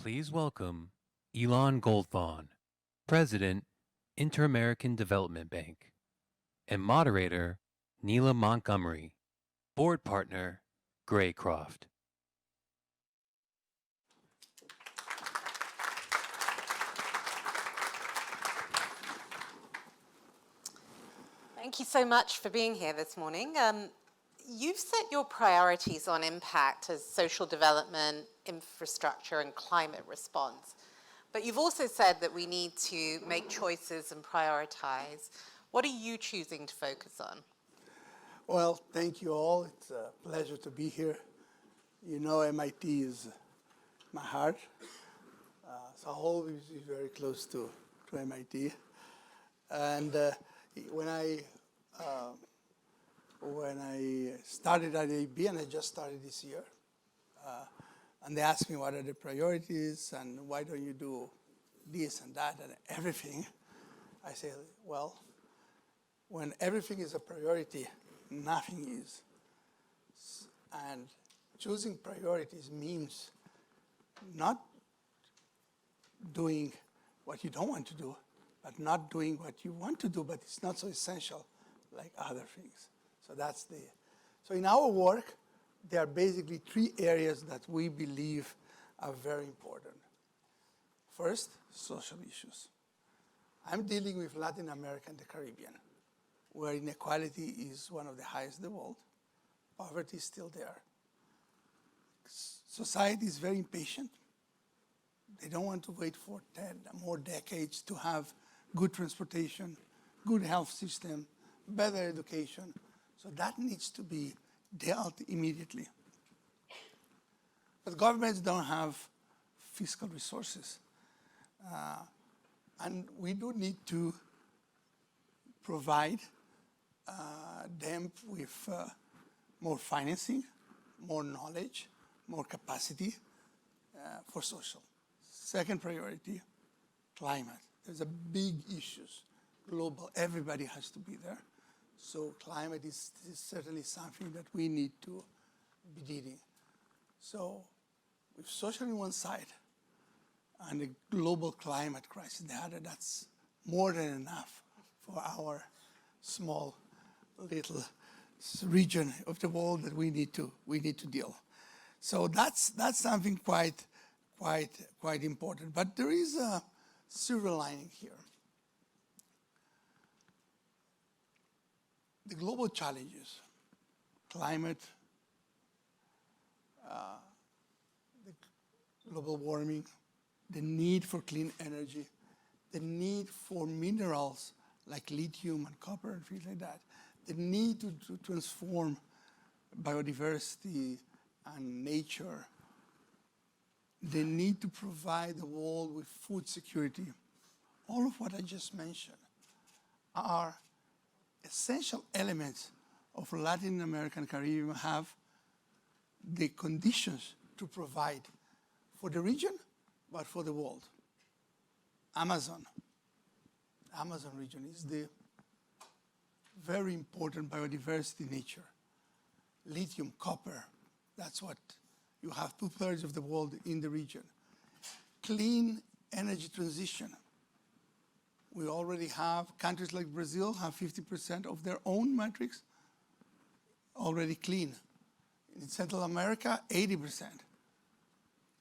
Please welcome Ilan Goldfajn, President, Inter-American Development Bank, and moderator Neela Montgomery, Board Partner, Greycroft. Thank you so much for being here this morning. You've set your priorities on impact as social development, infrastructure, and climate response. But you've also said that we need to make choices and prioritize. What are you choosing to focus on? Well, thank you all. It's a pleasure to be here. You know, MIT is my heart. So I'll always be very close to MIT. And when I started at AB, and I just started this year, and they asked me what are the priorities and why don't you do this and that and everything, I say, well, when everything is a priority, nothing is. And choosing priorities means not doing what you don't want to do, but not doing what you want to do, but it's not so essential like other things. So that's so in our work, there are basically three areas that we believe are very important. First, social issues. I'm dealing with Latin America and the Caribbean, where inequality is one of the highest in the world. Poverty is still there. Society is very impatient. They don't want to wait for 10 more decades to have good transportation, good health system, better education. So that needs to be dealt immediately. But governments don't have fiscal resources. And we do need to provide them with more financing, more knowledge, more capacity for social. Second priority, climate. There's a big issues, global, everybody has to be there. So climate is certainly something that we need to be dealing. So with social on one side and the global climate crisis the other, that's more than enough for our small little region of the world that we need to deal. So that's something quite important. But there is a silver lining here. The global challenges, climate, the global warming, the need for clean energy, the need for minerals like lithium and copper and things like that, the need to transform biodiversity and nature, the need to provide the world with food security. All of what I just mentioned are essential elements of Latin American Caribbean have the conditions to provide for the region, but for the world. Amazon region is the very important biodiversity nature. Lithium, copper, that's what you have 2/3 of the world in the region. Clean energy transition. We already have countries like Brazil have 50% of their own matrix already clean. In Central America, 80%.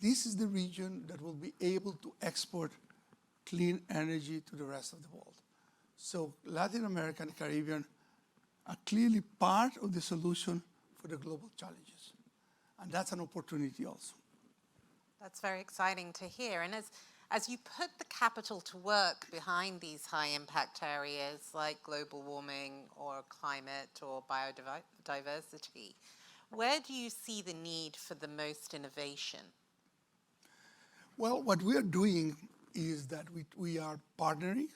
This is the region that will be able to export clean energy to the rest of the world. So Latin America and Caribbean are clearly part of the solution for the global challenges. And that's an opportunity also. That's very exciting to hear. And as you put the capital to work behind these high impact areas like global warming or climate or biodiversity, where do you see the need for the most innovation? Well, what we are doing is that we are partnering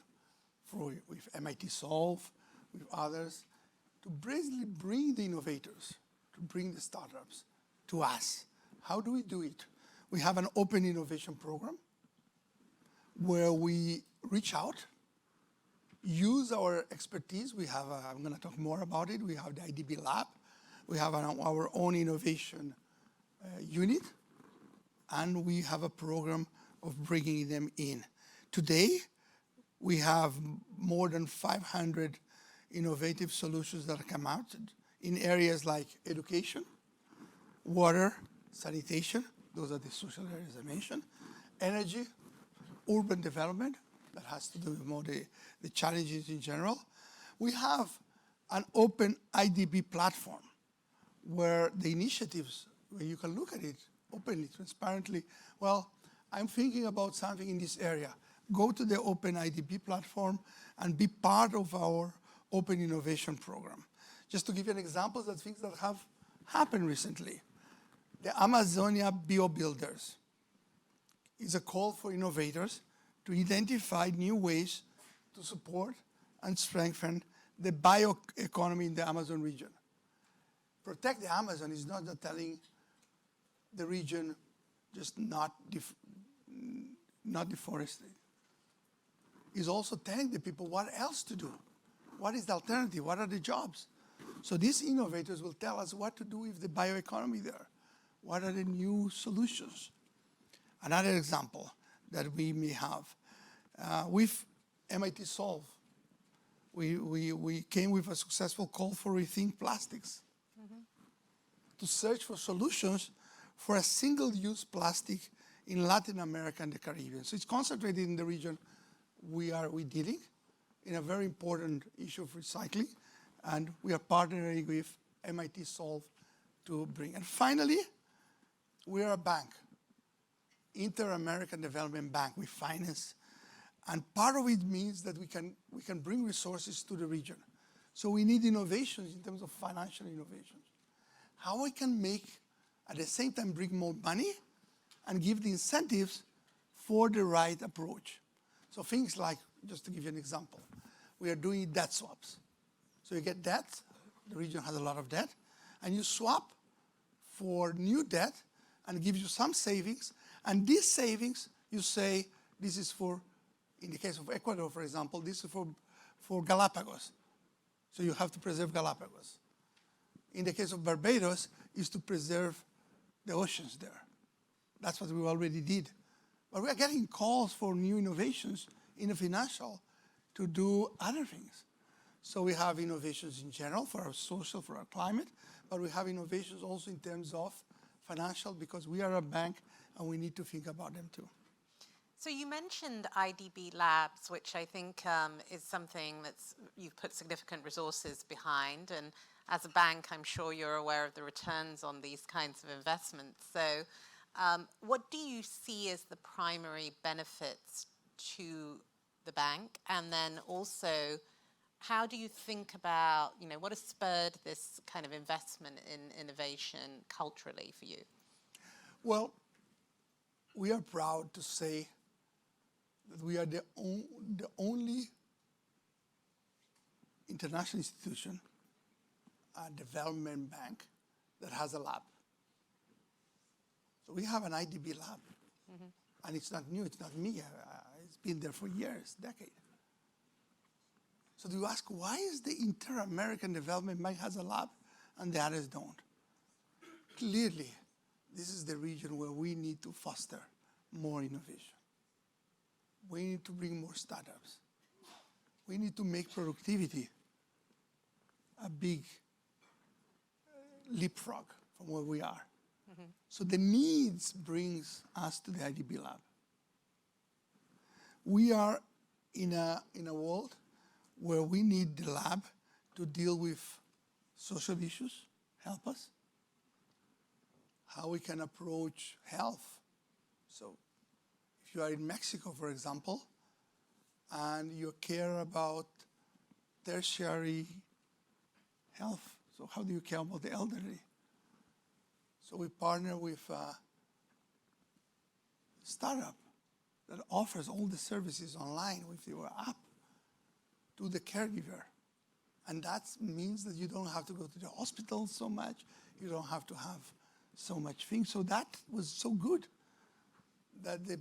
with MIT Solve, with others, to basically bring the innovators, to bring the startups to us. How do we do it? We have an open innovation program where we reach out, use our expertise. We have, I'm going to talk more about it. We have the IDB lab. We have our own innovation unit. and we have a program of bringing them in. Today, we have more than 500 innovative solutions that have come out in areas like education, water, sanitation, those are the social areas I mentioned, energy, urban development, that has to do with more the challenges in general. We have an open IDB platform where the initiatives, where you can look at it openly, transparently. Well, I'm thinking about something in this area. Go to the open IDB platform and be part of our open innovation program. Just to give you an example of things that have happened recently. The Amazonia BioBuilders is a call for innovators to identify new ways to support and strengthen the bioeconomy in the Amazon region. Protect the Amazon is not just telling the region just not deforested. It's also telling the people what else to do. What is the alternative? What are the jobs? So these innovators will tell us what to do with the bioeconomy there. What are the new solutions? Another example that we may have, with MIT Solve, we came with a successful call for Rethink Plastics to search for solutions for a single-use plastic in Latin America and the Caribbean. So it's concentrated in the region we're dealing in a very important issue of recycling, and we are partnering with MIT Solve to bring. And finally, we are a bank, Inter-American Development Bank. We finance, and part of it means that we can bring resources to the region. So we need innovations in terms of financial innovations. How we can make, at the same time, bring more money and give the incentives for the right approach. So things like, just to give you an example, we are doing debt swaps. So you get debt, the region has a lot of debt, and you swap for new debt and it gives you some savings, and these savings, you say, this is for, in the case of Ecuador, for example, this is for Galapagos. So you have to preserve Galapagos. In the case of Barbados, is to preserve the oceans there. That's what we already did. But we are getting calls for new innovations in the financial to do other things. So we have innovations in general for our social, for our climate, but we have innovations also in terms of financial, because we are a bank and we need to think about them too. So you mentioned IDB Labs, which I think is something that's you've put significant resources behind, and as a bank, I'm sure you're aware of the returns on these kinds of investments. So what do you see as the primary benefits to the bank? And then also, how do you think about, what has spurred this kind of investment in innovation culturally for you? Well, we are proud to say that we are the only international institution, a development bank, that has a lab. So we have an IDB lab. And it's not new, it's not me. It's been there for years, decades. So do you ask, why is the Inter-American Development Bank has a lab and the others don't? Clearly, this is the region where we need to foster more innovation. We need to bring more startups. We need to make productivity a big leapfrog from where we are. So the needs brings us to the IDB lab. We are in a world where we need the lab to deal with social issues, help us. How we can approach health. So if you are in Mexico, for example, and you care about tertiary health, so how do you care about the elderly? So we partner with a startup that offers all the services online with your app to the caregiver. And that means that you don't have to go to the hospital so much. You don't have to have so much things. So that was so good that the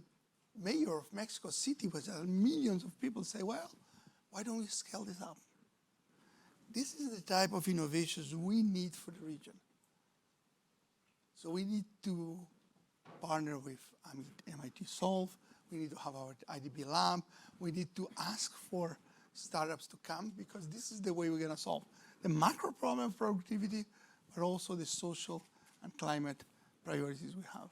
mayor of Mexico City, which millions of people, say, well, why don't we scale this up? This is the type of innovations we need for the region. So we need to partner with MIT Solve. We need to have our IDB lab. We need to ask for startups to come because this is the way we're going to solve the macro problem of productivity, but also the social and climate priorities we have.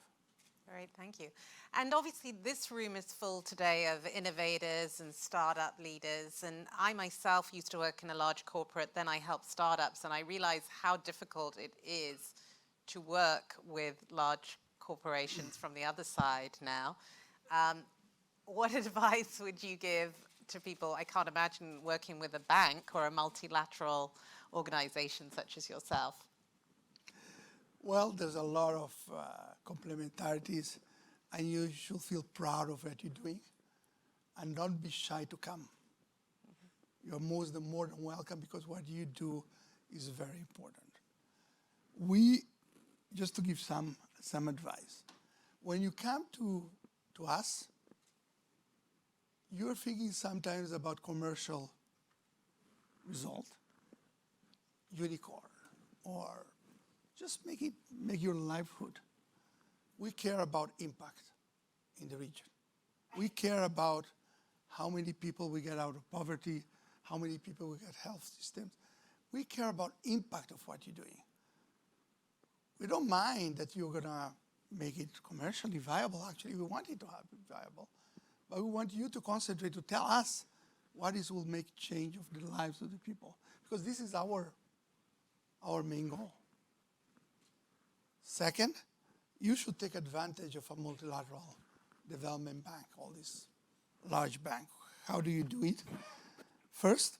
Great, thank you. And obviously this room is full today of innovators and startup leaders. And I myself used to work in a large corporate, then I helped startups, and I realized how difficult it is to work with large corporations from the other side now. What advice would you give to people? I can't imagine working with a bank or a multilateral organization such as yourself. Well, there's a lot of complementarities, and you should feel proud of what you're doing, and don't be shy to come. You're more than welcome because what you do is very important. Just to give some advice, when you come to us, you're thinking sometimes about commercial result, unicorn, or just make your livelihood. We care about impact in the region. We care about how many people we get out of poverty, how many people we get health systems. We care about impact of what you're doing. We don't mind that you're gonna make it commercially viable. Actually, we want it to be viable, but we want you to concentrate to tell us what will make change of the lives of the people, because this is our main goal. Second, you should take advantage of a multilateral development bank, all this large bank. How do you do it? First,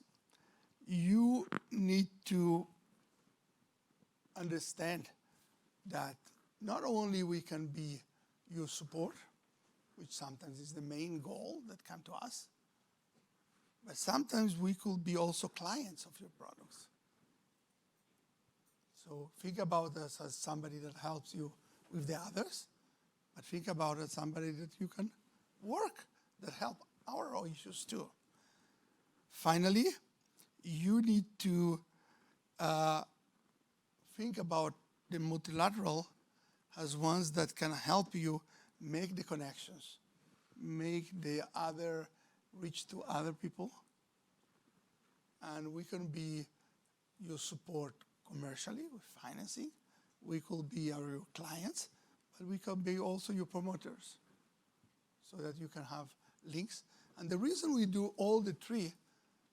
you need to understand that not only we can be your support, which sometimes is the main goal that come to us, but sometimes we could be also clients of your products. So think about us as somebody that helps you with the others, but think about it as somebody that you can work, that help our issues too. Finally, you need to think about the multilateral as ones that can help you make the connections, make the other reach to other people, and we can be your support commercially with financing. We could be your clients, but we can be also your promoters so that you can have links. And the reason we do all the three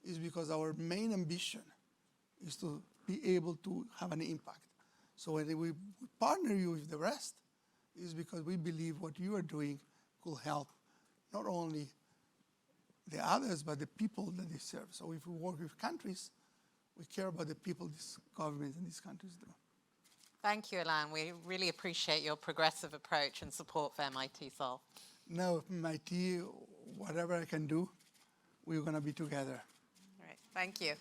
is because our main ambition is to be able to have an impact. So when we partner you with the rest, is because we believe what you are doing could help not only the others, but the people that they serve. So if we work with countries, we care about the people these governments in these countries do. Thank you, Ilan. We really appreciate your progressive approach and support for MIT Solve. Now, MIT, whatever I can do, we're going to be together. All right, thank you.